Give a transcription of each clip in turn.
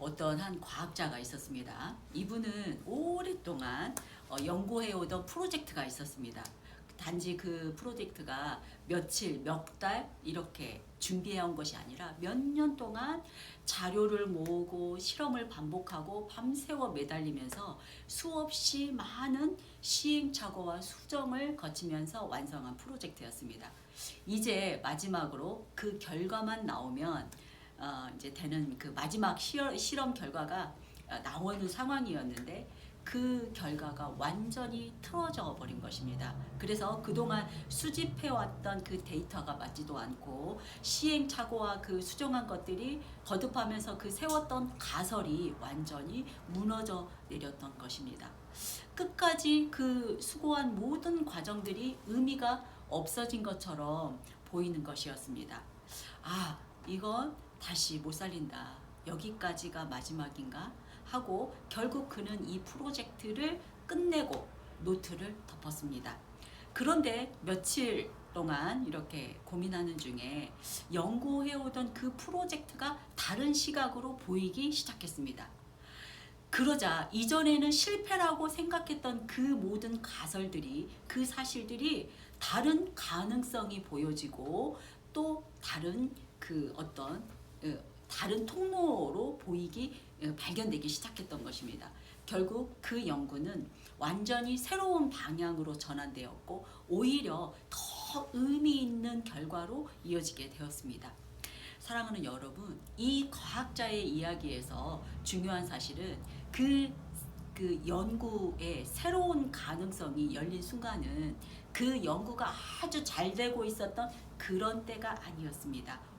어떤 한 과학자가 있었습니다. 이분은 오랫동안 연구해오던 프로젝트가 있었습니다. 단지 그 프로젝트가 며칠, 몇 달 이렇게 준비해온 것이 아니라 몇 년 동안 자료를 모으고 실험을 반복하고 밤새워 매달리면서 수없이 많은 시행착오와 수정을 거치면서 완성한 프로젝트였습니다. 이제 마지막으로 그 결과만 나오면 이제 되는 그 마지막 실험 결과가 나오는 상황이었는데 그 결과가 완전히 틀어져 버린 것입니다. 그래서 그동안 수집해왔던 그 데이터가 맞지도 않고 시행착오와 그 수정한 것들이 거듭하면서 그 세웠던 가설이 완전히 무너져 내렸던 것입니다. 끝까지 그 수고한 모든 과정들이 의미가 없어진 것처럼 보이는 것이었습니다. 아, 이건 다시 못 살린다. 여기까지가 마지막인가? 하고 결국 그는 이 프로젝트를 끝내고 노트를 덮었습니다. 그런데 며칠 동안 이렇게 고민하는 중에 연구해오던 그 프로젝트가 다른 시각으로 보이기 시작했습니다. 그러자 이전에는 실패라고 생각했던 그 모든 가설들이, 그 사실들이 다른 가능성이 보여지고 또 다른 그 어떤 다른 통로로 보이기 발견되기 시작했던 것입니다. 결국 그 연구는 완전히 새로운 방향으로 전환되었고 오히려 더 의미 있는 결과로 이어지게 되었습니다. 사랑하는 여러분, 이 과학자의 이야기에서 중요한 사실은 그 연구의 새로운 가능성이 열린 순간은 그 연구가 아주 잘 되고 있었던 그런 때가 아니었습니다.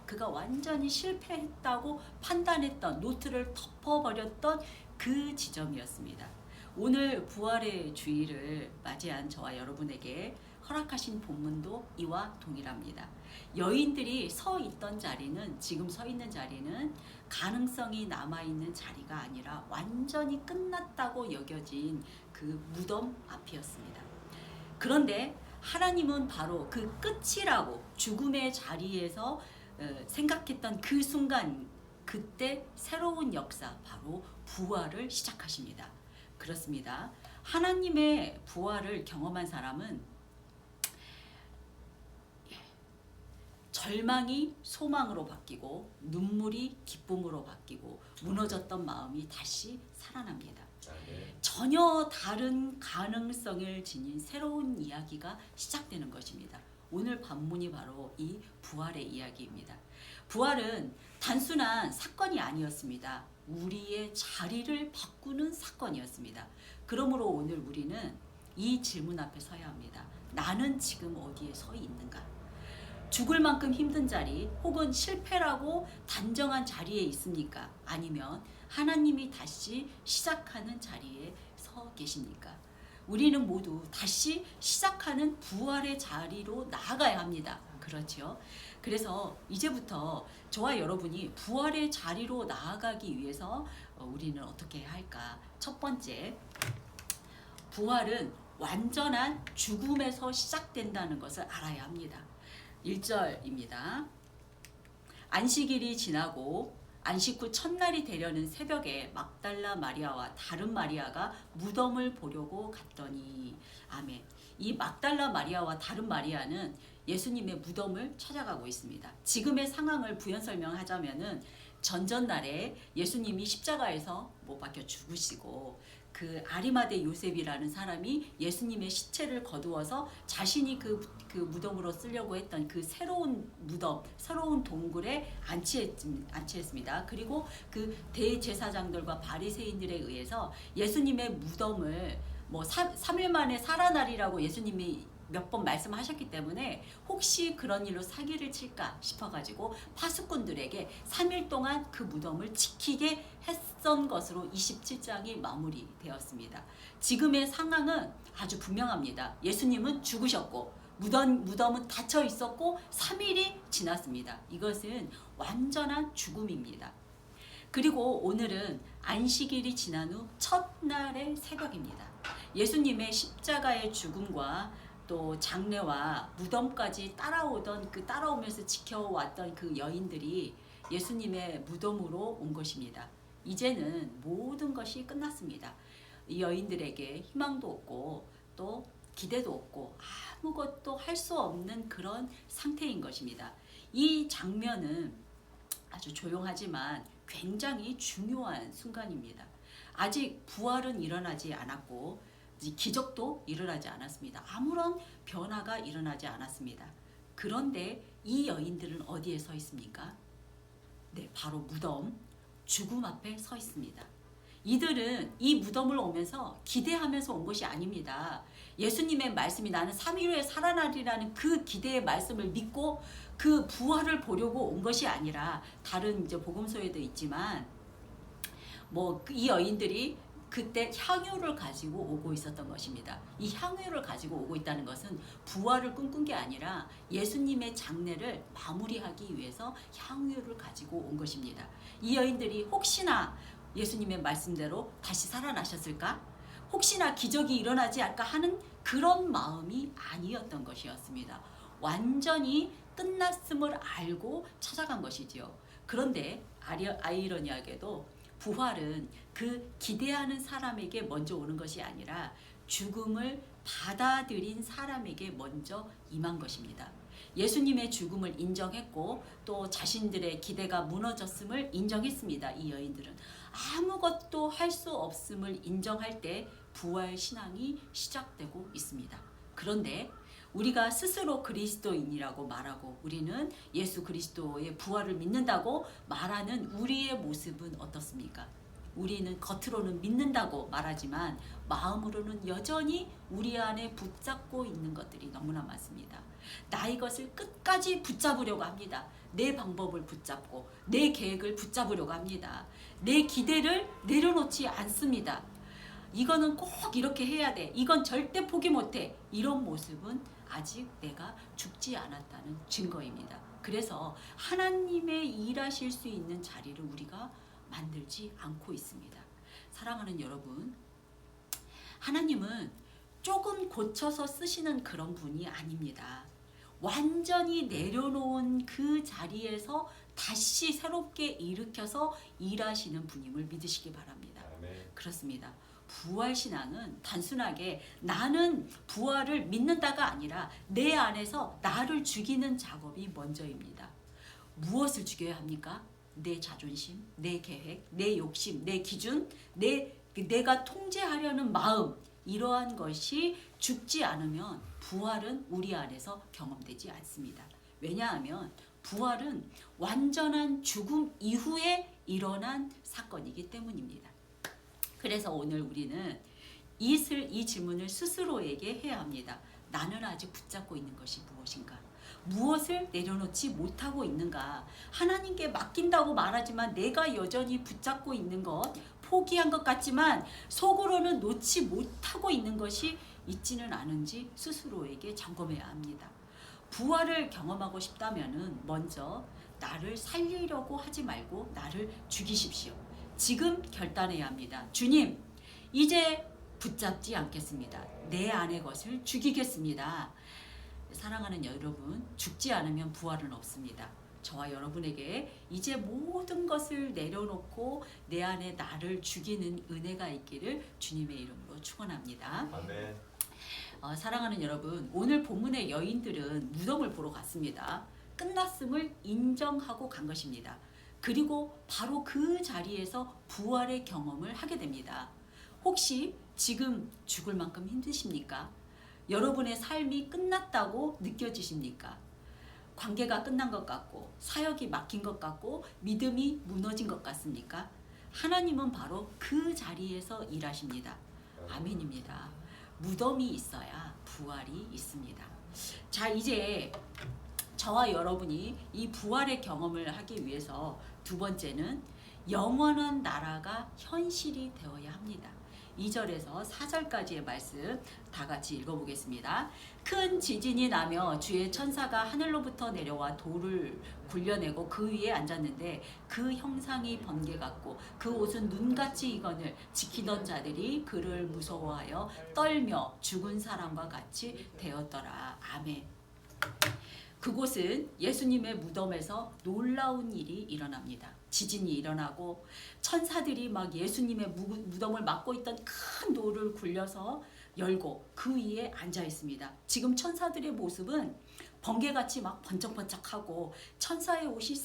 그가 완전히 실패했다고 판단했던, 노트를 덮어버렸던 그 지점이었습니다. 오늘 부활의 주일을 맞이한 저와 여러분에게 허락하신 본문도 이와 동일합니다. 여인들이 서 있던 자리는, 지금 서 있는 자리는 가능성이 남아있는 자리가 아니라 완전히 끝났다고 여겨진 그 무덤 앞이었습니다. 그런데 하나님은 바로 그 끝이라고 죽음의 자리에서 생각했던 그 순간, 그때 새로운 역사, 바로 부활을 시작하십니다. 그렇습니다. 하나님의 부활을 경험한 사람은 절망이 소망으로 바뀌고 눈물이 기쁨으로 바뀌고 무너졌던 마음이 다시 살아납니다. 전혀 다른 가능성을 지닌 새로운 이야기가 시작되는 것입니다. 오늘 본문이 바로 이 부활의 이야기입니다. 부활은 단순한 사건이 아니었습니다. 우리의 자리를 바꾸는 사건이었습니다. 그러므로 오늘 우리는 이 질문 앞에 서야 합니다. 나는 지금 어디에 서 있는가? 죽을 만큼 힘든 자리 혹은 실패라고 단정한 자리에 있습니까? 아니면 하나님이 다시 시작하는 자리에 서 계십니까? 우리는 모두 다시 시작하는 부활의 자리로 나아가야 합니다. 그렇죠? 그래서 이제부터 저와 여러분이 부활의 자리로 나아가기 위해서 우리는 어떻게 해야 할까? 첫 번째, 부활은 완전한 죽음에서 시작된다는 것을 알아야 합니다. 1절입니다. 안식일이 지나고 안식 후 첫날이 되려는 새벽에 막달라 마리아와 다른 마리아가 무덤을 보려고 갔더니, 아멘. 이 막달라 마리아와 다른 마리아는 예수님의 무덤을 찾아가고 있습니다. 지금의 상황을 부연 설명하자면은 전전날에 예수님이 십자가에서 못 박혀 죽으시고 그 아리마대 요셉이라는 사람이 예수님의 시체를 거두어서 자신이 그 무덤으로 쓰려고 했던 그 새로운 무덤, 새로운 동굴에 안치했습니다. 그리고 그 대제사장들과 바리새인들에 의해서 예수님의 무덤을 3일 만에 살아나리라고 예수님이 몇 번 말씀하셨기 때문에 혹시 그런 일로 사기를 칠까 싶어가지고 파수꾼들에게 3일 동안 그 무덤을 지키게 했던 것으로 27장이 마무리되었습니다. 지금의 상황은 아주 분명합니다. 예수님은 죽으셨고 무덤은 닫혀 있었고 3일이 지났습니다. 이것은 완전한 죽음입니다. 그리고 오늘은 안식일이 지난 후 첫날의 새벽입니다. 예수님의 십자가의 죽음과 또 장례와 무덤까지 따라오면서 지켜왔던 그 여인들이 예수님의 무덤으로 온 것입니다. 이제는 모든 것이 끝났습니다. 이 여인들에게 희망도 없고 또 기대도 없고 아무것도 할 수 없는 그런 상태인 것입니다. 이 장면은 아주 조용하지만 굉장히 중요한 순간입니다. 아직 부활은 일어나지 않았고 기적도 일어나지 않았습니다. 아무런 변화가 일어나지 않았습니다. 그런데 이 여인들은 어디에 서 있습니까? 네, 바로 무덤, 죽음 앞에 서 있습니다. 이들은 이 무덤을 오면서 기대하면서 온 것이 아닙니다. 예수님의 말씀이 나는 3일 후에 살아나리라는 그 기대의 말씀을 믿고 그 부활을 보려고 온 것이 아니라, 다른 이제 복음서에도 있지만 이 여인들이 그때 향유를 가지고 오고 있었던 것입니다. 이 향유를 가지고 오고 있다는 것은 부활을 꿈꾼 게 아니라 예수님의 장례를 마무리하기 위해서 향유를 가지고 온 것입니다. 이 여인들이 혹시나 예수님의 말씀대로 다시 살아나셨을까? 혹시나 기적이 일어나지 않을까 하는 그런 마음이 아니었던 것이었습니다. 완전히 끝났음을 알고 찾아간 것이지요. 그런데 아이러니하게도 부활은 그 기대하는 사람에게 먼저 오는 것이 아니라 죽음을 받아들인 사람에게 먼저 임한 것입니다. 예수님의 죽음을 인정했고 또 자신들의 기대가 무너졌음을 인정했습니다. 이 여인들은 아무것도 할 수 없음을 인정할 때 부활 신앙이 시작되고 있습니다. 그런데 우리가 스스로 그리스도인이라고 말하고 우리는 예수 그리스도의 부활을 믿는다고 말하는 우리의 모습은 어떻습니까? 우리는 겉으로는 믿는다고 말하지만 마음으로는 여전히 우리 안에 붙잡고 있는 것들이 너무나 많습니다. 나 이것을 끝까지 붙잡으려고 합니다. 내 방법을 붙잡고 내 계획을 붙잡으려고 합니다. 내 기대를 내려놓지 않습니다. 이거는 꼭 이렇게 해야 돼. 이건 절대 포기 못해. 이런 모습은 아직 내가 죽지 않았다는 증거입니다. 그래서 하나님의 일하실 수 있는 자리를 우리가 만들지 않고 있습니다. 사랑하는 여러분, 하나님은 조금 고쳐서 쓰시는 그런 분이 아닙니다. 완전히 내려놓은 그 자리에서 다시 새롭게 일으켜서 일하시는 분임을 믿으시기 바랍니다. 아멘. 그렇습니다. 부활신앙은 단순하게 나는 부활을 믿는다가 아니라 내 안에서 나를 죽이는 작업이 먼저입니다. 무엇을 죽여야 합니까? 내 자존심, 내 계획, 내 욕심, 내 기준, 내가 통제하려는 마음, 이러한 것이 죽지 않으면 부활은 우리 안에서 경험되지 않습니다. 왜냐하면 부활은 완전한 죽음 이후에 일어난 사건이기 때문입니다. 그래서 오늘 우리는 이 질문을 스스로에게 해야 합니다. 나는 아직 붙잡고 있는 것이 무엇인가? 무엇을 내려놓지 못하고 있는가? 하나님께 맡긴다고 말하지만 내가 여전히 붙잡고 있는 것, 포기한 것 같지만 속으로는 놓지 못하고 있는 것이 있지는 않은지 스스로에게 점검해야 합니다. 부활을 경험하고 싶다면은 먼저 나를 살리려고 하지 말고 나를 죽이십시오. 지금 결단해야 합니다. 주님, 이제 붙잡지 않겠습니다. 내 안의 것을 죽이겠습니다. 사랑하는 여러분, 죽지 않으면 부활은 없습니다. 저와 여러분에게 이제 모든 것을 내려놓고 내 안에 나를 죽이는 은혜가 있기를 주님의 이름으로 축원합니다. 아멘. 사랑하는 여러분, 오늘 본문의 여인들은 무덤을 보러 갔습니다. 끝났음을 인정하고 간 것입니다. 그리고 바로 그 자리에서 부활의 경험을 하게 됩니다. 혹시 지금 죽을 만큼 힘드십니까? 여러분의 삶이 끝났다고 느껴지십니까? 관계가 끝난 것 같고 사역이 막힌 것 같고 믿음이 무너진 것 같습니까? 하나님은 바로 그 자리에서 일하십니다. 아멘입니다. 무덤이 있어야 부활이 있습니다. 자, 이제 저와 여러분이 이 부활의 경험을 하기 위해서 두 번째는 영원한 나라가 현실이 되어야 합니다. 2절에서 4절까지의 말씀 다 같이 읽어보겠습니다. 큰 지진이 나며 주의 천사가 하늘로부터 내려와 돌을 굴려내고 그 위에 앉았는데 그 형상이 번개 같고 그 옷은 눈같이 익거늘 지키던 자들이 그를 무서워하여 떨며 죽은 사람과 같이 되었더라. 아멘. 그곳은 예수님의 무덤에서 놀라운 일이 일어납니다. 지진이 일어나고 천사들이 막 예수님의 무덤을 막고 있던 큰 돌을 굴려서 열고 그 위에 앉아 있습니다. 지금 천사들의 모습은 번개같이 막 번쩍번쩍하고 천사의 옷이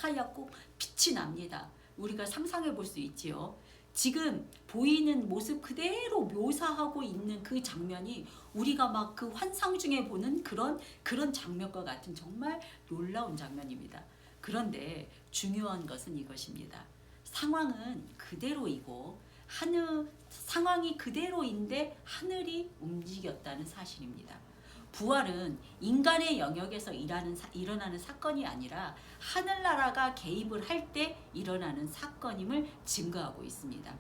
하얗고 빛이 납니다. 우리가 상상해 볼 수 있지요. 지금 보이는 모습 그대로 묘사하고 있는 그 장면이 우리가 막 그 환상 중에 보는 그런 장면과 같은 정말 놀라운 장면입니다. 그런데 중요한 것은 이것입니다. 상황은 그대로이고 상황이 그대로인데 하늘이 움직였다는 사실입니다. 부활은 인간의 영역에서 일어나는 사건이 아니라 하늘나라가 개입을 할 때 일어나는 사건임을 증거하고 있습니다.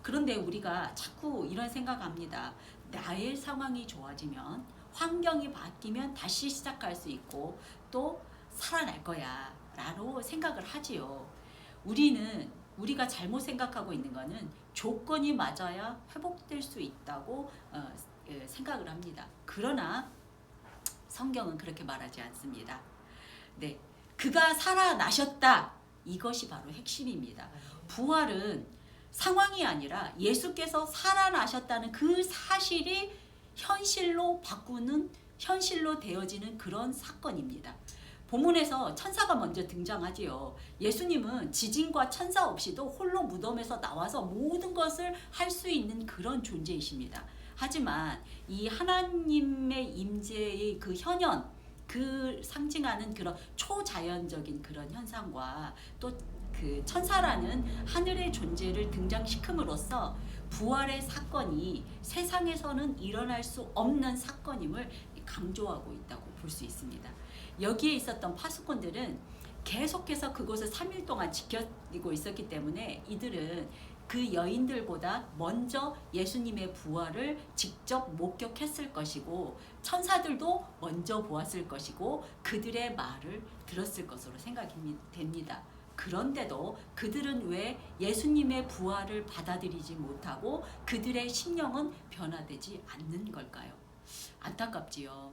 그런데 우리가 자꾸 이런 생각합니다. 나의 상황이 좋아지면 환경이 바뀌면 다시 시작할 수 있고 또 살아날 거야 라고 생각을 하지요. 우리가 잘못 생각하고 있는 것은 조건이 맞아야 회복될 수 있다고 생각을 합니다. 그러나 성경은 그렇게 말하지 않습니다. 네, 그가 살아나셨다. 이것이 바로 핵심입니다. 부활은 상황이 아니라 예수께서 살아나셨다는 그 사실이 현실로 되어지는 그런 사건입니다. 본문에서 천사가 먼저 등장하지요. 예수님은 지진과 천사 없이도 홀로 무덤에서 나와서 모든 것을 할 수 있는 그런 존재이십니다. 하지만 이 하나님의 임재의 그 현현, 그 상징하는 그런 초자연적인 그런 현상과 또 그 천사라는 하늘의 존재를 등장시킴으로써 부활의 사건이 세상에서는 일어날 수 없는 사건임을 강조하고 있다고 볼 수 있습니다. 여기에 있었던 파수꾼들은 계속해서 그곳을 3일 동안 지키고 있었기 때문에 이들은 그 여인들보다 먼저 예수님의 부활을 직접 목격했을 것이고 천사들도 먼저 보았을 것이고 그들의 말을 들었을 것으로 생각이 됩니다. 그런데도 그들은 왜 예수님의 부활을 받아들이지 못하고 그들의 심령은 변화되지 않는 걸까요? 안타깝지요.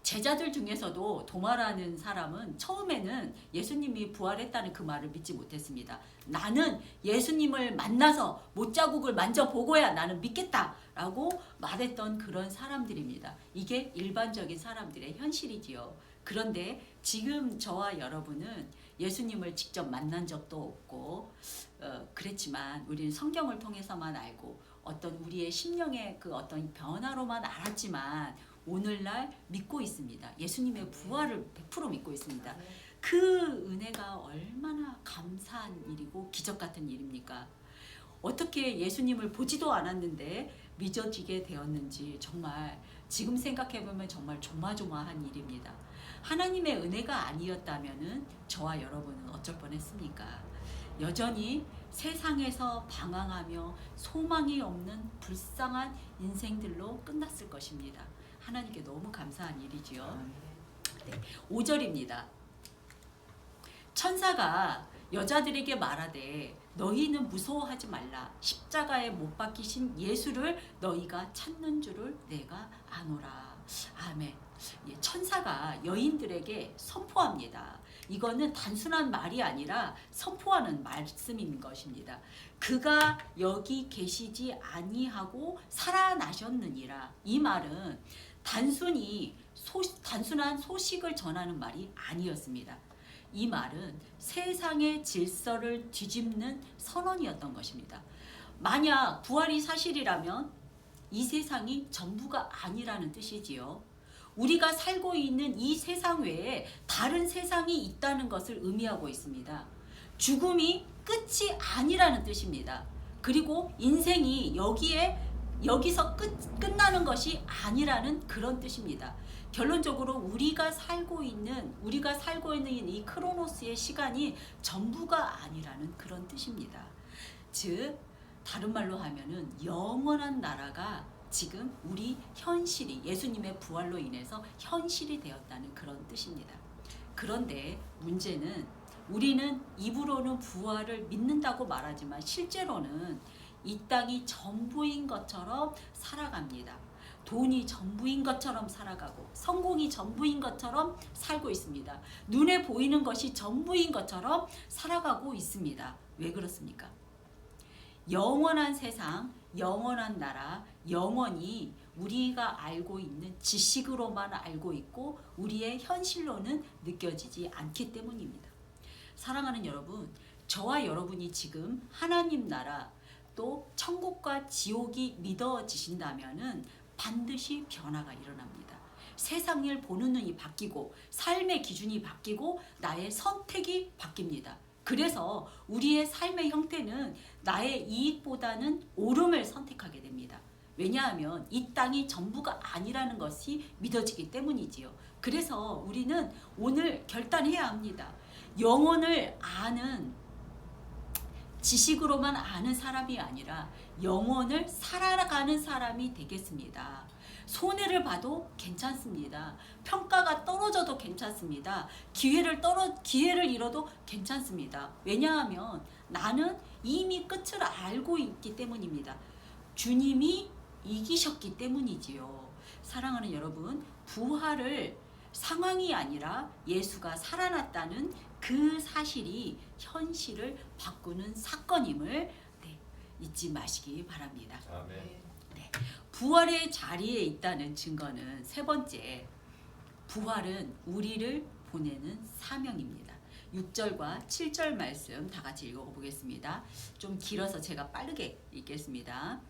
제자들 중에서도 도마라는 사람은 처음에는 예수님이 부활했다는 그 말을 믿지 못했습니다. 나는 예수님을 만나서 못자국을 만져보고야 나는 믿겠다라고 말했던 그런 사람들입니다. 이게 일반적인 사람들의 현실이지요. 그런데 지금 저와 여러분은 예수님을 직접 만난 적도 없고 그랬지만 우리는 성경을 통해서만 알고 어떤 우리의 심령의 그 어떤 변화로만 알았지만 오늘날 믿고 있습니다. 예수님의 부활을 100% 믿고 있습니다. 그 은혜가 얼마나 감사한 일이고 기적 같은 일입니까? 어떻게 예수님을 보지도 않았는데 믿어지게 되었는지 정말 지금 생각해보면 정말 조마조마한 일입니다. 하나님의 은혜가 아니었다면 저와 여러분은 어쩔 뻔했습니까? 여전히 세상에서 방황하며 소망이 없는 불쌍한 인생들로 끝났을 것입니다. 하나님께 너무 감사한 일이지요. 네, 5절입니다. 천사가 여자들에게 말하되 너희는 무서워하지 말라. 십자가에 못 박히신 예수를 너희가 찾는 줄을 내가 아노라. 아멘. 천사가 여인들에게 선포합니다. 이거는 단순한 말이 아니라 선포하는 말씀인 것입니다. 그가 여기 계시지 아니하고 살아나셨느니라. 이 말은 단순한 소식을 전하는 말이 아니었습니다. 이 말은 세상의 질서를 뒤집는 선언이었던 것입니다. 만약 부활이 사실이라면 이 세상이 전부가 아니라는 뜻이지요. 우리가 살고 있는 이 세상 외에 다른 세상이 있다는 것을 의미하고 있습니다. 죽음이 끝이 아니라는 뜻입니다. 그리고 인생이 여기서 끝나는 것이 아니라는 그런 뜻입니다. 결론적으로 우리가 살고 있는 이 크로노스의 시간이 전부가 아니라는 그런 뜻입니다. 즉 다른 말로 하면은 영원한 나라가 지금 우리 현실이 예수님의 부활로 인해서 현실이 되었다는 그런 뜻입니다. 그런데 문제는 우리는 입으로는 부활을 믿는다고 말하지만 실제로는 이 땅이 전부인 것처럼 살아갑니다. 돈이 전부인 것처럼 살아가고 성공이 전부인 것처럼 살고 있습니다. 눈에 보이는 것이 전부인 것처럼 살아가고 있습니다. 왜 그렇습니까? 영원한 세상, 영원한 나라, 영원히 우리가 알고 있는 지식으로만 알고 있고 우리의 현실로는 느껴지지 않기 때문입니다. 사랑하는 여러분, 저와 여러분이 지금 하나님 나라 또 천국과 지옥이 믿어지신다면은 반드시 변화가 일어납니다. 세상을 보는 눈이 바뀌고 삶의 기준이 바뀌고 나의 선택이 바뀝니다. 그래서 우리의 삶의 형태는 나의 이익보다는 옳음을 선택하게 됩니다. 왜냐하면 이 땅이 전부가 아니라는 것이 믿어지기 때문이지요. 그래서 우리는 오늘 결단해야 합니다. 영혼을 아는 지식으로만 아는 사람이 아니라 영혼을 살아가는 사람이 되겠습니다. 손해를 봐도 괜찮습니다. 평가가 떨어져도 괜찮습니다. 기회를 잃어도 괜찮습니다. 왜냐하면 나는 이미 끝을 알고 있기 때문입니다. 주님이 이기셨기 때문이지요. 사랑하는 여러분, 부활을 상황이 아니라 예수가 살아났다는 그 사실이 현실을 바꾸는 사건임을 잊지 마시기 바랍니다. 아멘. 부활의 자리에 있다는 증거는 세 번째, 부활은 우리를 보내는 사명입니다. 6절과 7절 말씀 다 같이 읽어보겠습니다. 좀 길어서 제가 빠르게 읽겠습니다.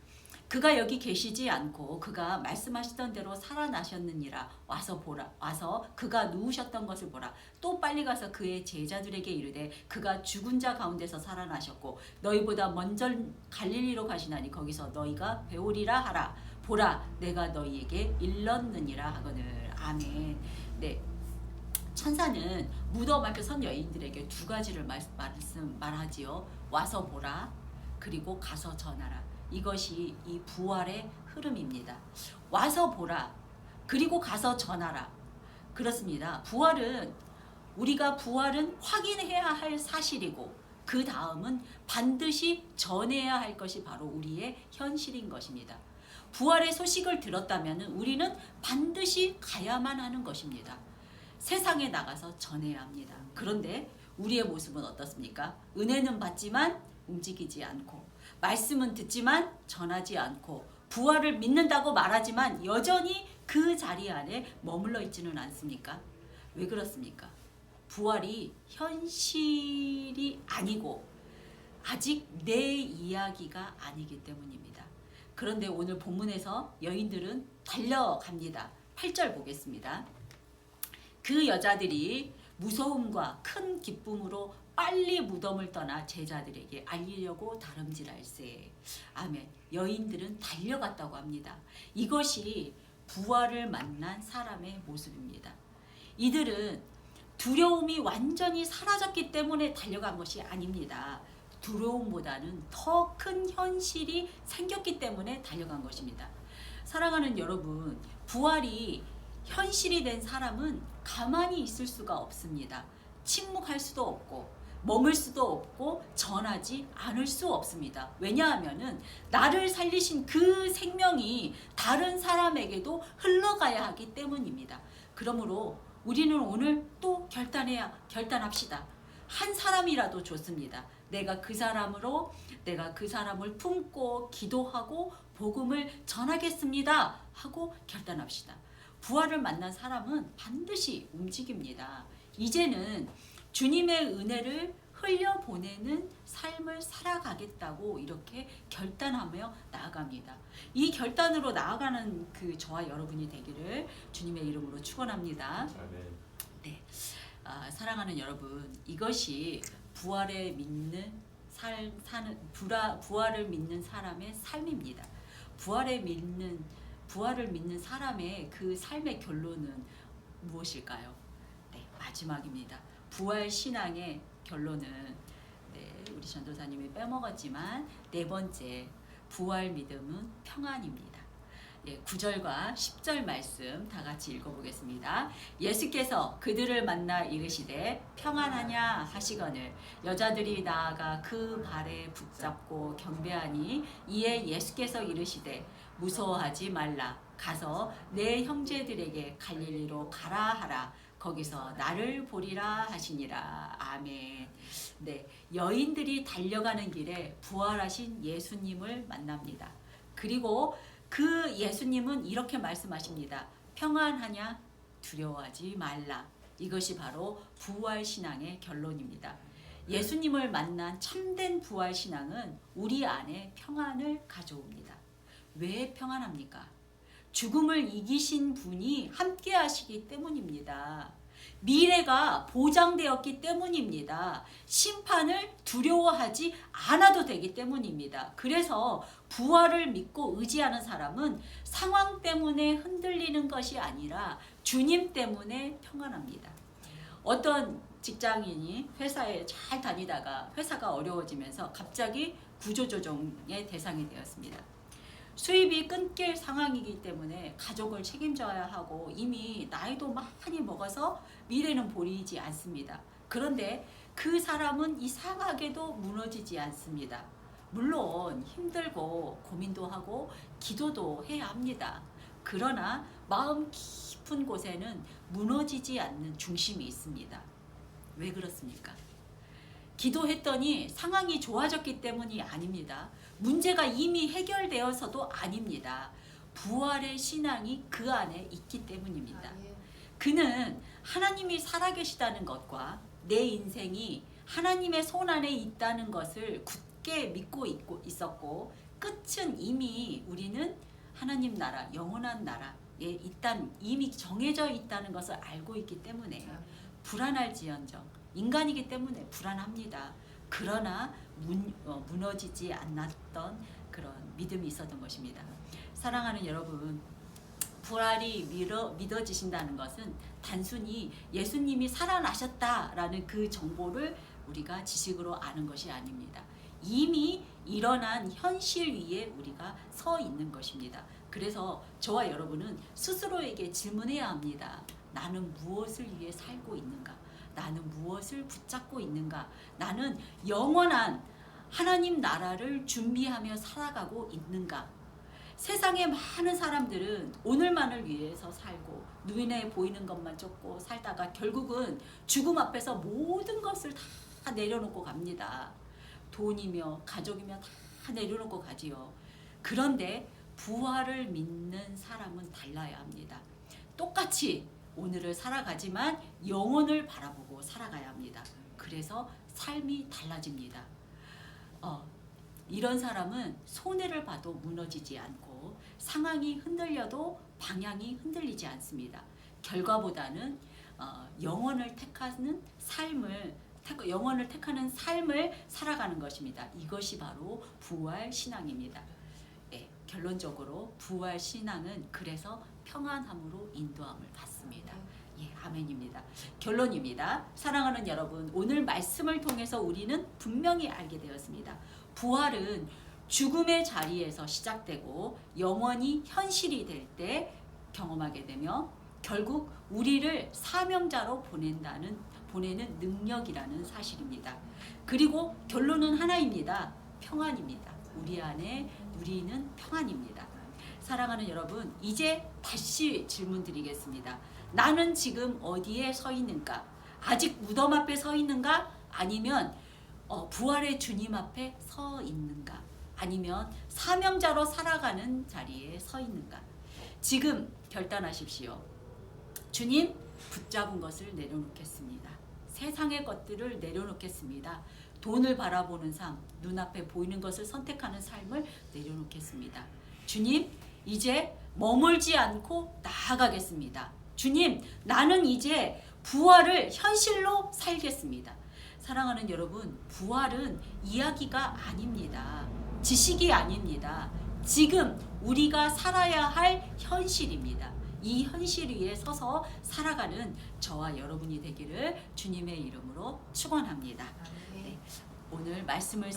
그가 여기 계시지 않고 그가 말씀하시던 대로 살아나셨느니라. 와서 보라. 와서 그가 누우셨던 것을 보라. 또 빨리 가서 그의 제자들에게 이르되 그가 죽은 자 가운데서 살아나셨고 너희보다 먼저 갈릴리로 가시나니 거기서 너희가 배우리라 하라. 보라, 내가 너희에게 일렀느니라 하거늘. 아멘. 네. 천사는 무덤 앞에 선 여인들에게 두 가지를 말하지요. 와서 보라, 그리고 가서 전하라. 이것이 이 부활의 흐름입니다. 와서 보라, 그리고 가서 전하라. 그렇습니다. 우리가 부활은 확인해야 할 사실이고 그 다음은 반드시 전해야 할 것이 바로 우리의 현실인 것입니다. 부활의 소식을 들었다면 우리는 반드시 가야만 하는 것입니다. 세상에 나가서 전해야 합니다. 그런데 우리의 모습은 어떻습니까? 은혜는 받지만 움직이지 않고, 말씀은 듣지만 전하지 않고, 부활을 믿는다고 말하지만 여전히 그 자리 안에 머물러 있지는 않습니까? 왜 그렇습니까? 부활이 현실이 아니고 아직 내 이야기가 아니기 때문입니다. 그런데 오늘 본문에서 여인들은 달려갑니다. 8절 보겠습니다. 그 여자들이 무서움과 큰 기쁨으로 빨리 무덤을 떠나 제자들에게 알리려고 다름질할세. 아멘. 여인들은 달려갔다고 합니다. 이것이 부활을 만난 사람의 모습입니다. 이들은 두려움이 완전히 사라졌기 때문에 달려간 것이 아닙니다. 두려움보다는 더 큰 현실이 생겼기 때문에 달려간 것입니다. 사랑하는 여러분, 부활이 현실이 된 사람은 가만히 있을 수가 없습니다. 침묵할 수도 없고 머물 수도 없고 전하지 않을 수 없습니다. 왜냐하면은 나를 살리신 그 생명이 다른 사람에게도 흘러가야 하기 때문입니다. 그러므로 우리는 오늘 또 결단합시다. 한 사람이라도 좋습니다. 내가 그 사람을 품고 기도하고 복음을 전하겠습니다 하고 결단합시다. 부활을 만난 사람은 반드시 움직입니다. 이제는 주님의 은혜를 흘려보내는 삶을 살아가겠다고 이렇게 결단하며 나아갑니다. 이 결단으로 나아가는 그 저와 여러분이 되기를 주님의 이름으로 축원합니다. 네, 사랑하는 여러분, 이것이 부활을 믿는 사람의 삶입니다. 부활을 믿는 사람의 그 삶의 결론은 무엇일까요? 네, 마지막입니다. 부활 신앙의 결론은 우리 전도사님이 빼먹었지만 네 번째, 부활 믿음은 평안입니다. 9절과 10절 말씀 다 같이 읽어보겠습니다. 예수께서 그들을 만나 이르시되 평안하냐 하시거늘 여자들이 나아가 그 발에 붙잡고 경배하니 이에 예수께서 이르시되 무서워하지 말라. 가서 내 형제들에게 갈릴리로 가라 하라. 거기서 나를 보리라 하시니라. 아멘. 네, 여인들이 달려가는 길에 부활하신 예수님을 만납니다. 그리고 그 예수님은 이렇게 말씀하십니다. 평안하냐? 두려워하지 말라. 이것이 바로 부활신앙의 결론입니다. 예수님을 만난 참된 부활신앙은 우리 안에 평안을 가져옵니다. 왜 평안합니까? 죽음을 이기신 분이 함께 하시기 때문입니다. 미래가 보장되었기 때문입니다. 심판을 두려워하지 않아도 되기 때문입니다. 그래서 부활을 믿고 의지하는 사람은 상황 때문에 흔들리는 것이 아니라 주님 때문에 평안합니다. 어떤 직장인이 회사에 잘 다니다가 회사가 어려워지면서 갑자기 구조조정의 대상이 되었습니다. 수입이 끊길 상황이기 때문에 가족을 책임져야 하고 이미 나이도 많이 먹어서 미래는 보이지 않습니다. 그런데 그 사람은 이상하게도 무너지지 않습니다. 물론 힘들고 고민도 하고 기도도 해야 합니다. 그러나 마음 깊은 곳에는 무너지지 않는 중심이 있습니다. 왜 그렇습니까? 기도했더니 상황이 좋아졌기 때문이 아닙니다. 문제가 이미 해결되어서도 아닙니다. 부활의 신앙이 그 안에 있기 때문입니다. 그는 하나님이 살아계시다는 것과 내 인생이 하나님의 손 안에 있다는 것을 굳게 믿고 있었고 끝은 이미 우리는 하나님 나라, 영원한 나라에 이미 정해져 있다는 것을 알고 있기 때문에 불안할지언정 인간이기 때문에 불안합니다. 그러나 무너지지 않았던 그런 믿음이 있었던 것입니다. 사랑하는 여러분, 부활이 믿어지신다는 것은 단순히 예수님이 살아나셨다라는 그 정보를 우리가 지식으로 아는 것이 아닙니다. 이미 일어난 현실 위에 우리가 서 있는 것입니다. 그래서 저와 여러분은 스스로에게 질문해야 합니다. 나는 무엇을 위해 살고 있는가? 나는 무엇을 붙잡고 있는가? 나는 영원한 하나님 나라를 준비하며 살아가고 있는가? 세상의 많은 사람들은 오늘만을 위해서 살고 눈에 보이는 것만 쫓고 살다가 결국은 죽음 앞에서 모든 것을 다 내려놓고 갑니다. 돈이며 가족이며 다 내려놓고 가지요. 그런데 부활을 믿는 사람은 달라야 합니다. 똑같이 오늘을 살아가지만 영혼을 바라보고 살아가야 합니다. 그래서 삶이 달라집니다. 이런 사람은 손해를 봐도 무너지지 않고 상황이 흔들려도 방향이 흔들리지 않습니다. 결과보다는 영혼을 택하는 삶을 살아가는 것입니다. 이것이 바로 부활 신앙입니다. 결론적으로 부활 신앙은 그래서 평안함으로 인도함을 받습니다. 아멘입니다. 결론입니다. 사랑하는 여러분, 오늘 말씀을 통해서 우리는 분명히 알게 되었습니다. 부활은 죽음의 자리에서 시작되고 영원히 현실이 될 때 경험하게 되며 결국 우리를 사명자로 보내는 능력이라는 사실입니다. 그리고 결론은 하나입니다. 평안입니다. 우리 안에 우리는 평안입니다. 사랑하는 여러분, 이제 다시 질문 드리겠습니다. 나는 지금 어디에 서 있는가? 아직 무덤 앞에 서 있는가? 아니면 부활의 주님 앞에 서 있는가? 아니면 사명자로 살아가는 자리에 서 있는가? 지금 결단하십시오. 주님, 붙잡은 것을 내려놓겠습니다. 세상의 것들을 내려놓겠습니다. 돈을 바라보는 삶, 눈앞에 보이는 것을 선택하는 삶을 내려놓겠습니다. 주님, 이제 머물지 않고 나아가겠습니다. 주님, 나는 이제 부활을 현실로 살겠습니다. 사랑하는 여러분, 부활은 이야기가 아닙니다. 지식이 아닙니다. 지금 우리가 살아야 할 현실입니다. 이 현실 위에 서서 살아가는 저와 여러분이 되기를 주님의 이름으로 축원합니다. 오늘 말씀을